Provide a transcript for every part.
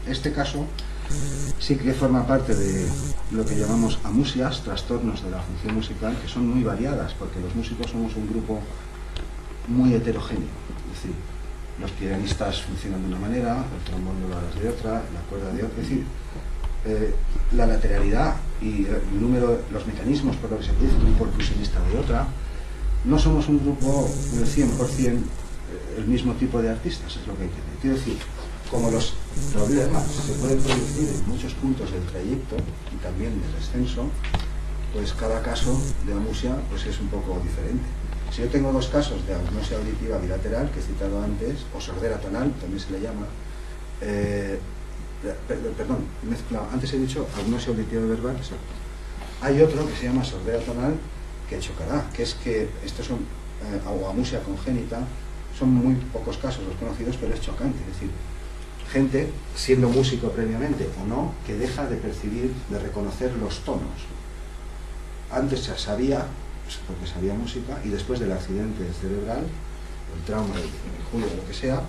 Este caso sí que forma parte de lo que llamamos amusias, trastornos de la función musical, que son muy variadas, porque los músicos somos un grupo muy heterogéneo. Es decir, los pianistas funcionan de una manera, el trombón lo hará de otra, la cuerda de otra. Es decir, la lateralidad y el número, los mecanismos por los que se produce un percusionista de otra. No somos un grupo de 100% el mismo tipo de artistas, es lo que hay que decir. Quiero decir, como los problemas se pueden producir en muchos puntos del trayecto y también del descenso, pues cada caso de amusia pues es un poco diferente. Si yo tengo dos casos de agnosia auditiva bilateral, que he citado antes, o sordera tonal, también se le llama, perdón, mezclado, antes he dicho agnosia auditiva verbal, exacto. Hay otro que se llama sordera tonal, que chocará, que es que estos son, o amusia congénita, son muy pocos casos los conocidos, pero es chocante, es decir, gente, siendo músico previamente o no, que deja de percibir, de reconocer los tonos. Antes se sabía, porque sabía música, y después del accidente cerebral, el trauma del julio, lo que sea,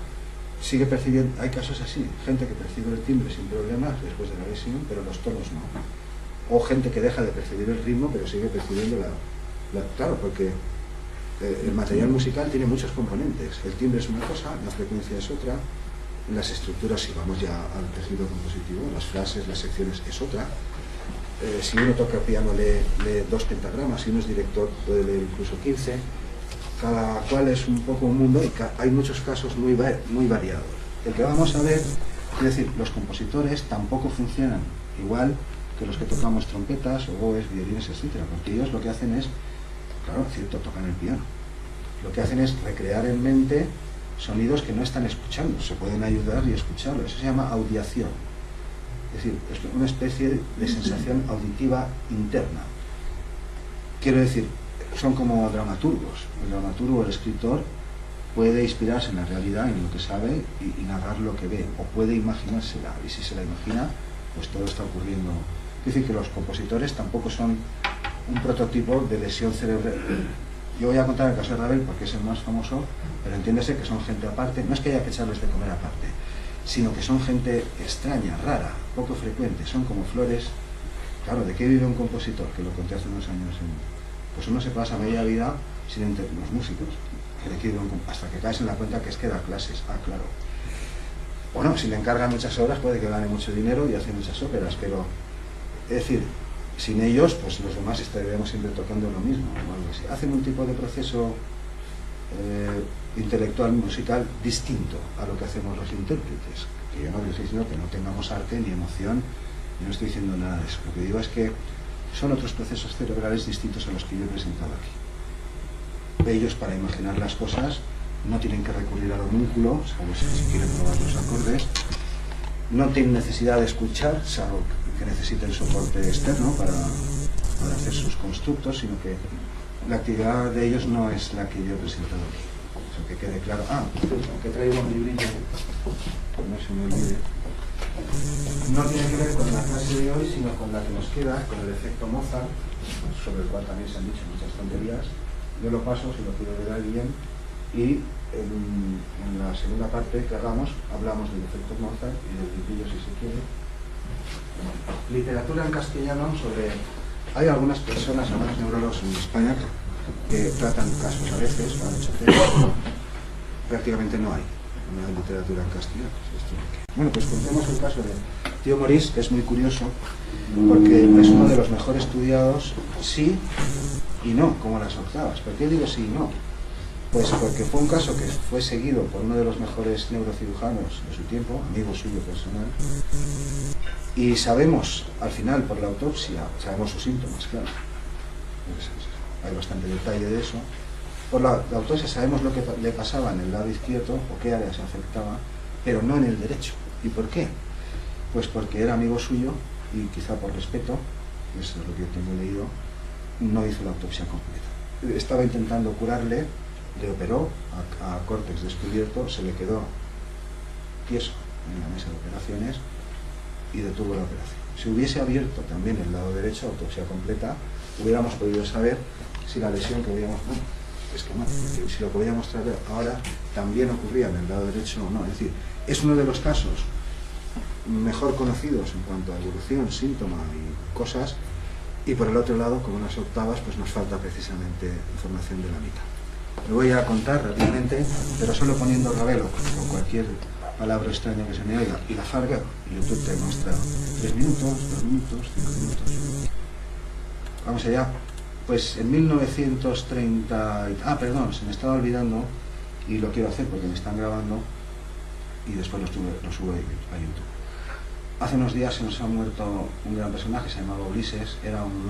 sigue percibiendo. Hay casos así, gente que percibe el timbre sin problemas después de la lesión, pero los tonos no. O gente que deja de percibir el ritmo, pero sigue percibiendo claro, porque el material musical tiene muchos componentes. El timbre es una cosa, la frecuencia es otra, las estructuras, si vamos ya al tejido compositivo, las frases, las secciones es otra. Si uno toca piano lee 2 pentagramas, si uno es director puede leer incluso 15. Cada cual es un poco un mundo y hay muchos casos muy variados. El que vamos a ver, es decir, los compositores tampoco funcionan igual que los que tocamos trompetas, oboes, violines, etc. Porque ellos lo que hacen es, claro, es cierto, tocan el piano. Lo que hacen es recrear en mente sonidos que no están escuchando, se pueden ayudar y escucharlo. Eso se llama audiación. Es decir, es una especie de sensación auditiva interna. Quiero decir, son como dramaturgos. El dramaturgo, el escritor, puede inspirarse en la realidad, en lo que sabe, y narrar lo que ve, o puede imaginársela. Y si se la imagina, pues todo está ocurriendo. Es decir, que los compositores tampoco son un prototipo de lesión cerebral. Yo voy a contar el caso de Ravel porque es el más famoso, pero entiéndese que son gente aparte. No es que haya que echarles de comer aparte, sino que son gente extraña, rara, poco frecuente. Son como flores. Claro, ¿de qué vive un compositor? Que lo conté hace unos años. Pues uno se pasa media vida sin los músicos, hasta que caes en la cuenta que es que da clases. Ah, claro. Bueno, si le encargan muchas obras puede que gane mucho dinero y hace muchas óperas, pero es decir, sin ellos, pues los demás estaríamos siempre tocando lo mismo o algo así. Hacen un tipo de proceso intelectual, musical distinto a lo que hacemos los intérpretes. Que yo no estoy diciendo que no tengamos arte ni emoción, yo no estoy diciendo nada de eso. Lo que digo es que son otros procesos cerebrales distintos a los que yo he presentado aquí. Ellos, para imaginar las cosas, no tienen que recurrir al homúnculo, salvo si quieren probar los acordes, no tienen necesidad de escuchar, salvo que necesiten soporte externo para hacer sus constructos, sino que la actividad de ellos no es la que yo he presentado aquí. O sea, que quede claro. Aunque traigo un librito, no se me olvide. No tiene que ver con la clase de hoy, sino con la que nos queda, con el efecto Mozart, sobre el cual también se han dicho muchas tonterías. Yo lo paso, si lo quiero ver alguien, y en la segunda parte que hagamos, hablamos del efecto Mozart y del gripillo, si se quiere. Literatura en castellano sobre... Hay algunas personas, algunos neurólogos en España que tratan casos a veces, lo han hecho hacer, pero prácticamente no hay literatura en castellano. Bueno, pues contemos el caso de Tío Morís, que es muy curioso, porque es uno de los mejor estudiados, sí y no, como las octavas. ¿Por qué digo sí y no? Pues porque fue un caso que fue seguido por uno de los mejores neurocirujanos de su tiempo, amigo suyo personal, y sabemos, al final, por la autopsia, sabemos sus síntomas, claro. Hay bastante detalle de eso. Por la autopsia sabemos lo que le pasaba en el lado izquierdo, o qué área se afectaba, pero no en el derecho. ¿Y por qué? Pues porque era amigo suyo, y quizá por respeto, eso es lo que yo tengo leído, no hizo la autopsia completa. Estaba intentando curarle, le operó a córtex descubierto, se le quedó tieso en la mesa de operaciones y detuvo la operación. Si hubiese abierto también el lado derecho, autopsia completa, hubiéramos podido saber si la lesión que veíamos, bueno, es que no, si lo que voy a mostrar ahora también ocurría en el lado derecho o no. Es decir, es uno de los casos mejor conocidos en cuanto a evolución, síntoma y cosas, y por el otro lado, como unas octavas, pues nos falta precisamente información de la mitad. Lo voy a contar rápidamente, pero solo poniendo Ravel o cualquier palabra extraña que se me oiga, y la Farga, YouTube te muestra 3 minutos, 2 minutos, 5 minutos. Vamos allá. Pues en 1930... perdón, se me estaba olvidando, y lo quiero hacer porque me están grabando, y después lo subo a YouTube. Hace unos días se nos ha muerto un gran personaje, se llamaba Ulises, era un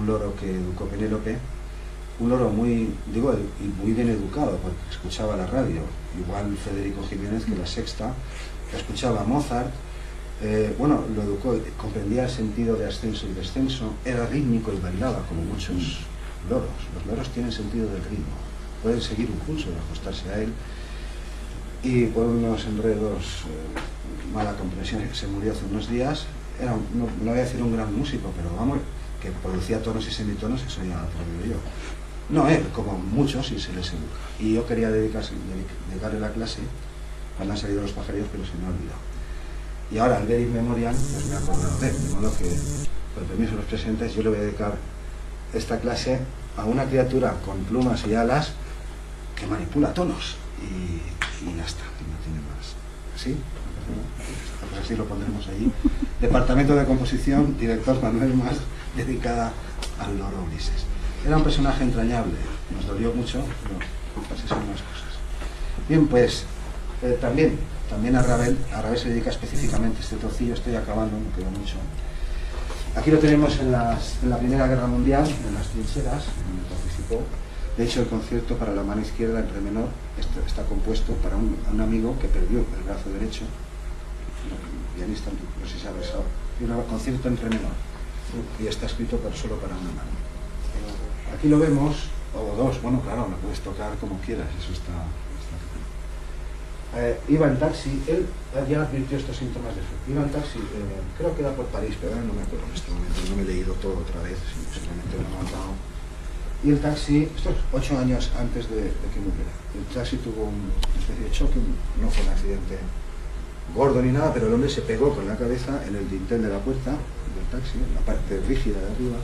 loro que educó Penélope, un loro muy bien educado, porque escuchaba la radio, igual Federico Jiménez que La Sexta, escuchaba Mozart, lo educó, comprendía el sentido de ascenso y descenso, era rítmico y bailaba como muchos loros. Los loros tienen sentido del ritmo, pueden seguir un pulso y ajustarse a él, y por unos enredos, mala comprensión, se murió hace unos días. Era, no voy a decir un gran músico, pero vamos, que producía tonos y semitonos, eso ya lo digo yo. No él, como muchos, y se les educa. Y yo quería dedicarle la clase cuando han salido los pajarillos, pero se me ha olvidado. Y ahora, al ver In Memoriam, pues me he acordado de él, de modo que, por permiso de los presentes, yo le voy a dedicar esta clase a una criatura con plumas y alas que manipula tonos. Y ya está, y no tiene más. ¿Sí? Pues así lo pondremos allí. Departamento de Composición, director Manuel Mas, dedicada al loro Ulises. Era un personaje entrañable, nos dolió mucho, pero así son las cosas. Bien, pues también a Ravel se dedica específicamente este trocillo, estoy acabando, no queda mucho. Aquí lo tenemos en la Primera Guerra Mundial, en las trincheras, donde participó. De hecho, el concierto para la mano izquierda en re menor está compuesto para un amigo que perdió el brazo derecho, pianista, no sé si sabes, un concierto en re menor, y está escrito solo para una mano. Aquí lo vemos, o dos, bueno, claro, lo puedes tocar como quieras, eso está iba en taxi, él ya advirtió estos síntomas de fe. Iba en taxi, creo que era por París, pero no me acuerdo en este momento, no me he leído todo otra vez, simplemente lo he montado. Y el taxi, esto es 8 años antes de que muriera, el taxi tuvo una especie de choque, no fue un accidente gordo ni nada, pero el hombre se pegó con la cabeza en el dintel de la puerta del taxi, en la parte rígida de arriba,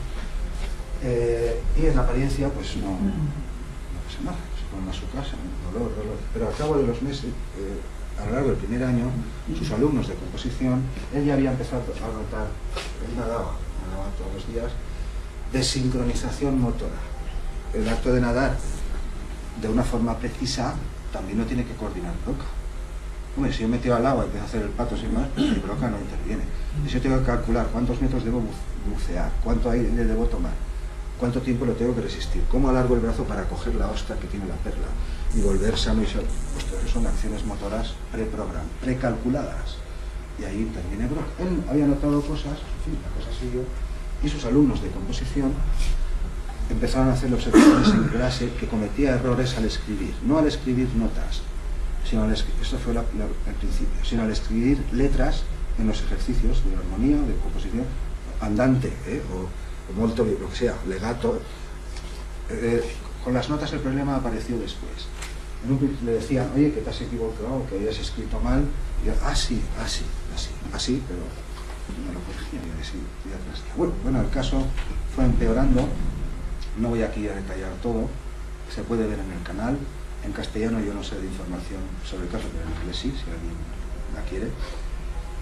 y en apariencia pues no pasa nada, se fueron a su casa, dolor, pero al cabo de los meses, a lo largo del primer año, sus alumnos de composición, él ya había empezado a notar, él nadaba todos los días, desincronización motora. El acto de nadar de una forma precisa también no tiene que coordinar Broca. Hombre, si yo me tiro al agua y empiezo a hacer el pato sin más, el Broca no interviene. Y si yo tengo que calcular cuántos metros debo bucear, cuánto aire debo tomar, cuánto tiempo lo tengo que resistir, cómo alargo el brazo para coger la ostra que tiene la perla y volver sano y salvo, pues todo eso son acciones motoras precalculadas. Y ahí interviene Broca. Él había notado cosas, en fin, la cosa siguió, y sus alumnos de composición empezaron a hacer observaciones en clase que cometía errores al escribir, no al escribir notas, sino esto fue al principio, sino al escribir letras en los ejercicios de armonía, de composición, andante, o molto, lo que sea, legato. Con las notas el problema apareció después. En un principio le decían, oye, que te has equivocado, que habías escrito mal, y yo, así, pero no lo corregía, y así, y atrás. Bueno, el caso fue empeorando, no voy aquí a detallar todo, se puede ver en el canal. En castellano yo no sé de información sobre el caso, pero en inglés sí, si alguien la quiere.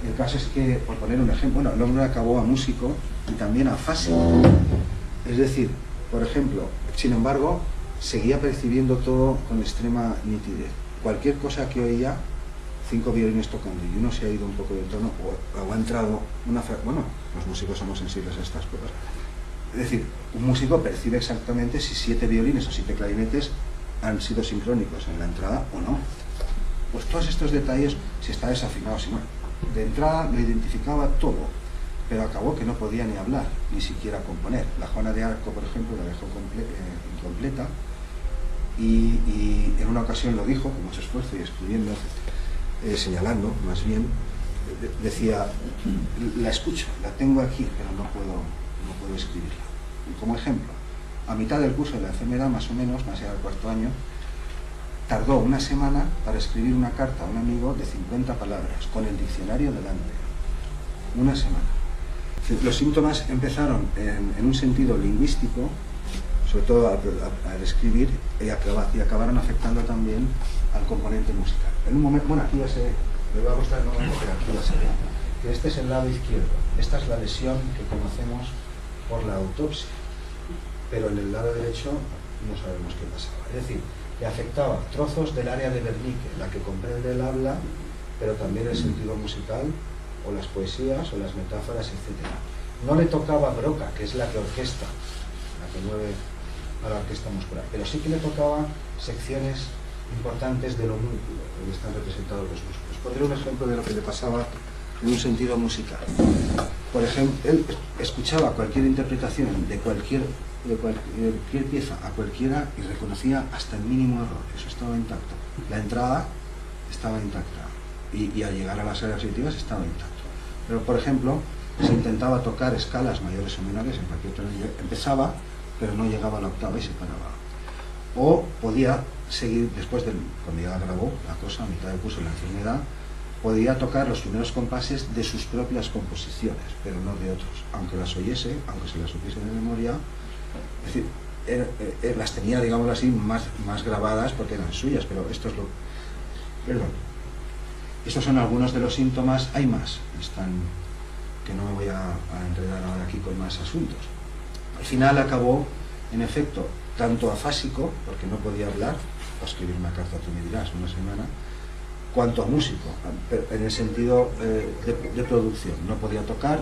El caso es que, por poner un ejemplo, el hombre acabó a músico y también a fásico. Es decir, por ejemplo, sin embargo, seguía percibiendo todo con extrema nitidez. Cualquier cosa que oía, 5 violines tocando y uno se ha ido un poco del tono o ha entrado una frase. Bueno, los músicos somos sensibles a estas cosas. Es decir, un músico percibe exactamente si 7 violines o 7 clarinetes han sido sincrónicos en la entrada o no. Pues todos estos detalles, si está desafinado, si no, de entrada lo identificaba todo, pero acabó que no podía ni hablar, ni siquiera componer. La Juana de Arco, por ejemplo, la dejó incompleta, y en una ocasión lo dijo con mucho esfuerzo y escribiendo, señalando más bien, decía, la escucho, la tengo aquí, pero no puedo escribirla. Y como ejemplo, a mitad del curso de la enfermedad, más o menos, más allá del 4º año, tardó una semana para escribir una carta a un amigo de 50 palabras, con el diccionario delante. Una semana. Los síntomas empezaron en un sentido lingüístico, sobre todo al escribir, y acabaron afectando también al componente musical. En un momento, bueno, aquí ya se ve, le voy a mostrar el momento, pero aquí ya se ve, que este es el lado izquierdo. Esta es la lesión que conocemos por la autopsia, pero en el lado derecho no sabemos qué pasaba. Es decir, que afectaba trozos del área de Wernicke, la que comprende el habla, pero también el sentido musical, o las poesías, o las metáforas, etc. No le tocaba Broca, que es la que orquesta, la que mueve a la orquesta muscular, pero sí que le tocaba secciones importantes del homúnculo, donde están representados los músculos. Pondré un ejemplo de lo que le pasaba en un sentido musical. Por ejemplo, él escuchaba cualquier interpretación de cualquier pieza a cualquiera y reconocía hasta el mínimo error. Eso estaba intacto. La entrada estaba intacta y al llegar a las áreas auditivas estaba intacto. Pero, por ejemplo, si intentaba tocar escalas mayores o menores en cualquier tono, empezaba, pero no llegaba a la octava y se paraba. O podía seguir, cuando ya grabó la cosa, a mitad del curso de la enfermedad, podía tocar los primeros compases de sus propias composiciones, pero no de otros, aunque las oyese, aunque se las supiese de memoria. Es decir, las tenía, digamos así, más grabadas porque eran suyas, pero esto es lo... Perdón. Estos son algunos de los síntomas, hay más, que no me voy a enredar ahora aquí con más asuntos. Al final acabó, en efecto, tanto afásico, porque no podía hablar, o escribir una carta, tú me dirás, una semana, cuanto a músico, en el sentido de producción, no podía tocar,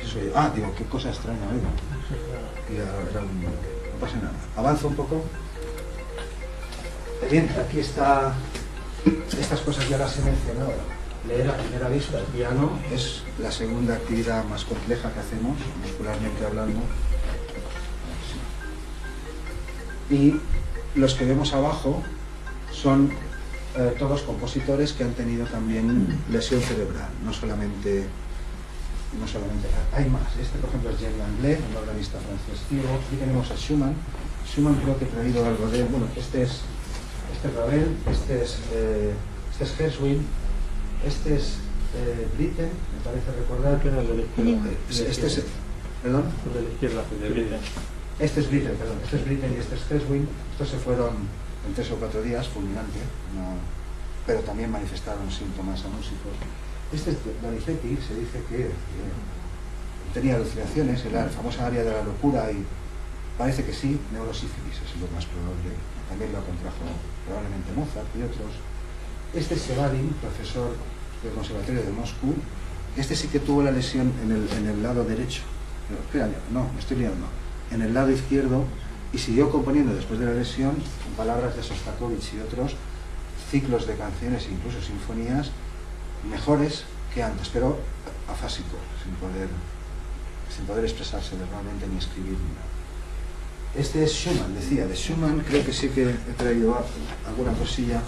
etc. Digo, qué cosa extraña, oiga. No pasa nada. Avanzo un poco. Bien, aquí está. Estas cosas ya las he mencionado. Leer a primera vista el piano es la segunda actividad más compleja que hacemos, muscularmente hablando. Y los que vemos abajo son todos compositores que han tenido también lesión cerebral, no solamente hay más. Este, por ejemplo, es Jean Langlais, un organista francés ciego. Aquí tenemos a Schumann. Schumann creo que he traído algo de él. Bueno, este es Ravel, este es Gershwin, este es Britten, me parece recordar. El de la izquierda. Este es, perdón. El de la izquierda, el de Britten. Este es Britten, perdón. Este es Britten y este es Gershwin. Estos se fueron en 3 o 4 días, fulminante, pero también manifestaron síntomas a músicos. Este es Donizetti, se dice que tenía alucinaciones en la famosa área de la locura y parece que sí, neurosífilis es lo más probable. También lo contrajo probablemente Mozart y otros. Este es Sevadin, profesor del Conservatorio de Moscú. Este sí que tuvo la lesión en el lado derecho. Pero, espera, no, me estoy liando. En el lado izquierdo, y siguió componiendo después de la lesión, con palabras de Sostakovich y otros, ciclos de canciones e incluso sinfonías mejores que antes, pero afásico, sin poder expresarse verbalmente ni escribir ni nada. Este es Schumann, decía, de Schumann creo que sí que he traído alguna cosilla,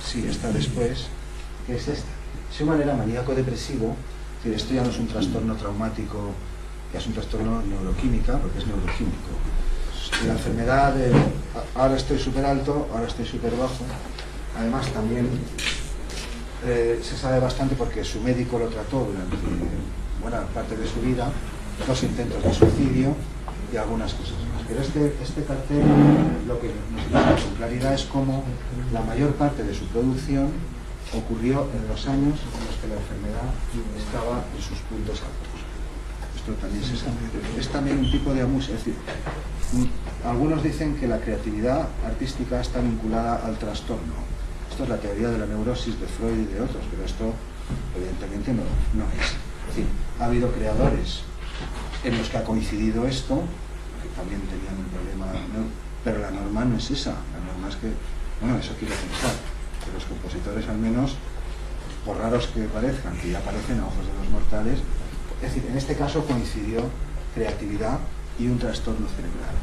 sí, está después, que es esta. Schumann era maníaco depresivo, es decir, esto ya no es un trastorno traumático, ya es un trastorno neuroquímica, porque es neuroquímico. La enfermedad de ahora estoy súper alto, ahora estoy súper bajo, además también se sabe bastante porque su médico lo trató durante buena parte de su vida, 2 intentos de suicidio y algunas cosas más. Pero este cartel lo que nos dice con claridad es cómo la mayor parte de su producción ocurrió en los años en los que la enfermedad estaba en sus puntos altos. Esto también se sabe. Es también un tipo de amusia, es decir, algunos dicen que la creatividad artística está vinculada al trastorno. Esto es la teoría de la neurosis de Freud y de otros, pero esto evidentemente no es. Es decir, ha habido creadores en los que ha coincidido esto, que también tenían un problema, ¿no? Pero la norma no es esa. La norma es que, bueno, eso quiero pensar, que los compositores al menos, por raros que parezcan, que ya aparecen a ojos de los mortales, es decir, en este caso coincidió creatividad y un trastorno cerebral.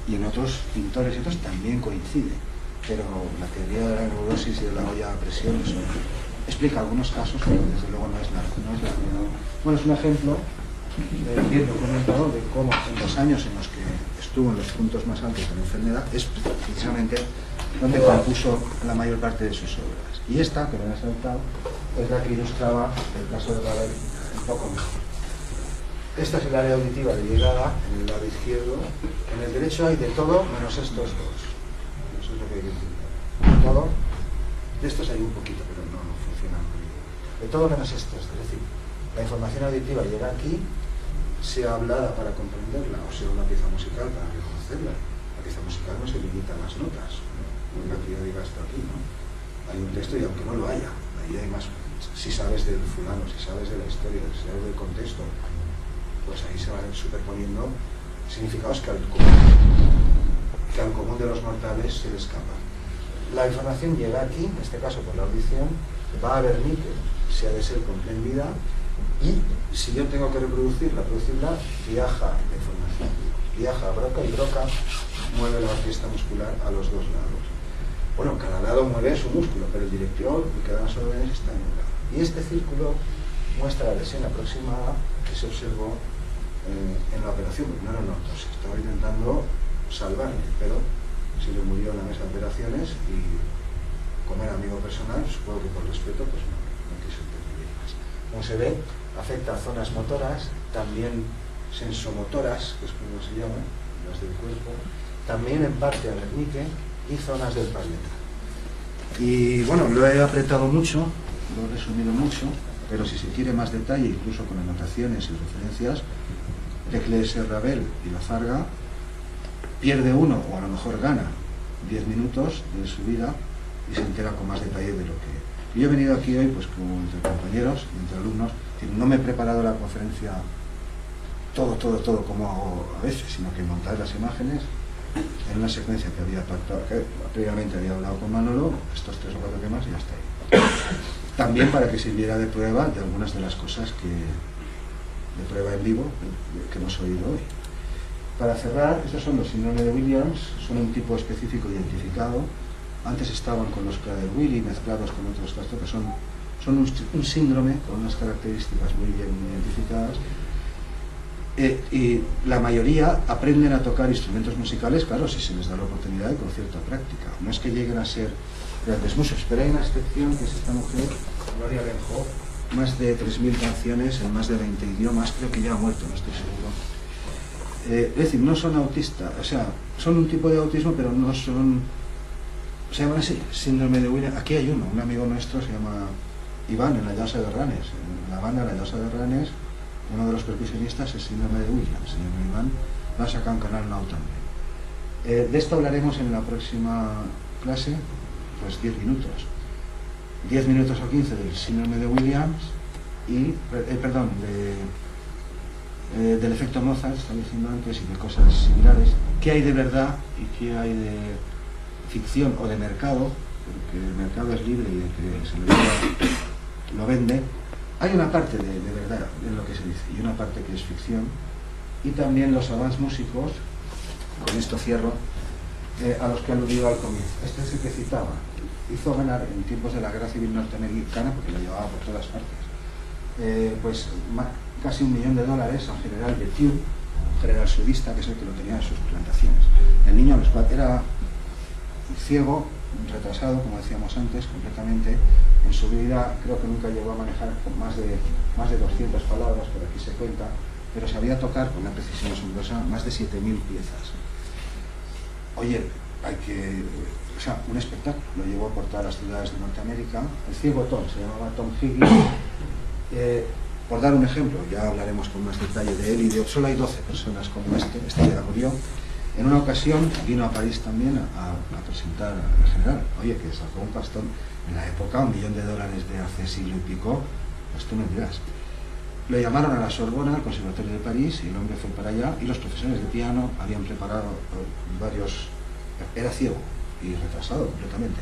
Y en otros pintores y otros también coincide. Pero la teoría de la neurosis y de la olla a presión eso explica algunos casos, pero desde luego no es la menor. Bueno, es un ejemplo bien documentado de cómo en los años en los que estuvo en los puntos más altos de la enfermedad es precisamente donde compuso la mayor parte de sus obras. Y esta, que me he saltado, es la que ilustraba el caso de Ravel un poco mejor. Esta es el área auditiva de llegada, en el lado izquierdo. En el derecho hay de todo menos estos dos. Eso es lo que hay que entender. De todo. De estos hay un poquito, pero no funcionan muy bien. De todo menos estos. Es decir, la información auditiva llega aquí, sea hablada para comprenderla o sea una pieza musical para reconocerla. La pieza musical no se limita a las notas. No es que yo diga esto aquí, ¿no? Hay un texto y aunque no lo haya, ahí hay más. Si sabes del fulano, si sabes de la historia, si sabes del contexto, pues ahí se van superponiendo significados que al común de los mortales se le escapan. La información llega aquí, en este caso por la audición, va a Wernicke, si ha de ser comprendida, y si yo tengo que reproducirla, viaja la información, viaja a Broca y Broca mueve la orquesta muscular a los dos lados. Bueno, cada lado mueve su músculo, pero el director y cada las órdenes está en un lado. Y este círculo muestra la lesión aproximada que se observó en la operación, porque no era una autopsia, estaba intentando salvarle, pero se le murió en la mesa de operaciones y como era amigo personal, supongo que por respeto, pues no quiso intervenir más. Como se ve, afecta a zonas motoras, también sensomotoras, que es como se llaman, las del cuerpo, también en parte a Wernicke y zonas del parieta. Y bueno, lo he apretado mucho, lo he resumido mucho, pero si se quiere más detalle, incluso con anotaciones y referencias, teclees Ravel y la Farga, pierde uno, o a lo mejor gana 10 minutos de su vida y se entera con más detalle de lo que... Yo he venido aquí hoy, pues como entre compañeros, entre alumnos, no me he preparado la conferencia todo como hago a veces, sino que montar las imágenes en una secuencia que había pactado, que previamente había hablado con Manolo, estos 3 o 4 temas y ya está ahí. También para que sirviera de prueba de algunas de las cosas de prueba en vivo que hemos oído hoy. Para cerrar, estos son los síndromes de Williams, son un tipo específico identificado. Antes estaban con los Prader-Willi mezclados con otros trastornos, son un síndrome con unas características muy bien identificadas. Y la mayoría aprenden a tocar instrumentos musicales, claro, si se les da la oportunidad y con cierta práctica. No es que lleguen a ser grandes músicos, pero hay una excepción que es esta mujer, Gloria Lenjo, más de 3.000 canciones en más de 20 idiomas, creo que ya ha muerto, no estoy seguro. Es decir, no son autistas, o sea, son un tipo de autismo, pero no son, se llaman así, síndrome de Williams. Aquí hay uno, un amigo nuestro se llama Iván, en la Llosa de Ranes, en la banda La Llosa de Ranes, uno de los percusionistas es síndrome de Williams, se llama Iván, va a sacar un canal now también. De esto hablaremos en la próxima clase, pues 10 minutos. 10 minutos o 15 del síndrome de Williams y, del efecto Mozart, estaba diciendo antes, y de cosas similares. ¿Qué hay de verdad y qué hay de ficción o de mercado? Porque el mercado es libre y el que se lo lleva lo vende. Hay una parte de verdad en lo que se dice y una parte que es ficción. Y también los avances músicos, con esto cierro, a los que he aludido al comienzo. Este es el que citaba. Hizo ganar en tiempos de la guerra civil norteamericana, porque lo llevaba por todas partes, pues casi $1 millón al general de Thieu, un general sudista, que es el que lo tenía en sus plantaciones. El niño era ciego, retrasado, como decíamos antes, completamente. En su vida creo que nunca llegó a manejar con más de 200 palabras, por aquí se cuenta, pero sabía tocar con una precisión asombrosa más de 7.000 piezas. Oye, o sea, un espectáculo, lo llevó por todas las ciudades de Norteamérica. El ciego Tom, se llamaba Tom Higgins. Por dar un ejemplo, ya hablaremos con más detalle de él y de solo hay 12 personas como este ya murió. En una ocasión vino a París también a presentar al general, oye, que sacó un pastón en la época, $1 millón de hace siglo y pico, pues tú me dirás. Lo llamaron a la Sorbona, al Conservatorio de París, y el hombre fue para allá, y los profesores de piano habían preparado varios... Era ciego y retrasado completamente.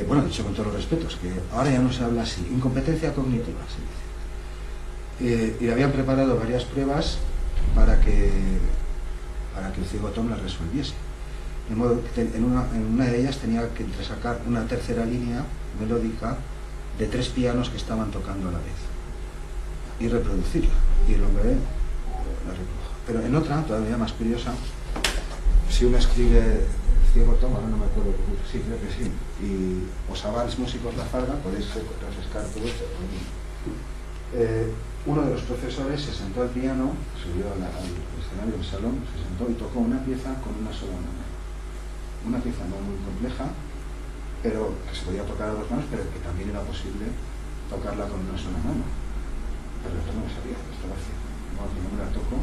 Bueno, dicho con todos los respetos, que ahora ya no se habla así, incompetencia cognitiva, se dice. Y habían preparado varias pruebas para que el ciego Tom las resolviese. De modo que en una de ellas tenía que sacar una tercera línea melódica de 3 pianos que estaban tocando a la vez y reproducirla. Y el hombre la reprodujo. Pero en otra, todavía más curiosa, si uno escribe ciego Tom, ahora no me acuerdo, sí, creo que sí. Y os avals músicos La Farga, podéis refrescar todo esto. Uno de los profesores se sentó al piano, subió al escenario del salón, se sentó y tocó una pieza con una sola mano. Una pieza no muy compleja, pero que se podía tocar a dos manos, pero que también era posible tocarla con una sola mano. Pero yo no lo sabía, estaba ciego. Bueno, no me la tocó.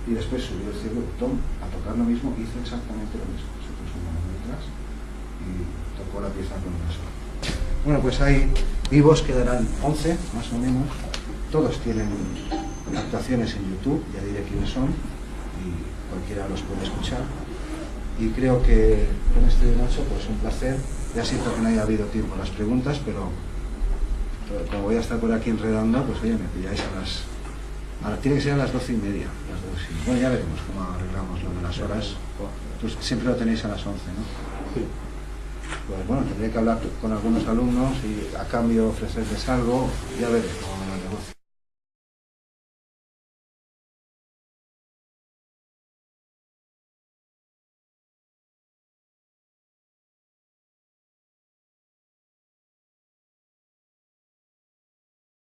Y después subió el ciego Tom a tocar lo mismo, hizo exactamente lo mismo. Se puso una mano detrás y tocó la pieza con una sola. Bueno, pues ahí vivos quedarán 11, más o menos. Todos tienen actuaciones en YouTube, ya diré quiénes son, y cualquiera los puede escuchar. Y creo que con este Nacho, pues un placer. Ya siento que no haya habido tiempo a las preguntas, pero como voy a estar por aquí enredando, pues oye, me pilláis a las... Ahora tiene que ser a las 12:30, las 12. Bueno, ya veremos cómo arreglamos lo de las horas. Tú siempre lo tenéis a las 11, ¿no? Sí. Pues bueno, tendré que hablar con algunos alumnos y a cambio ofrecerles algo, ya veré cómo me lo negocio.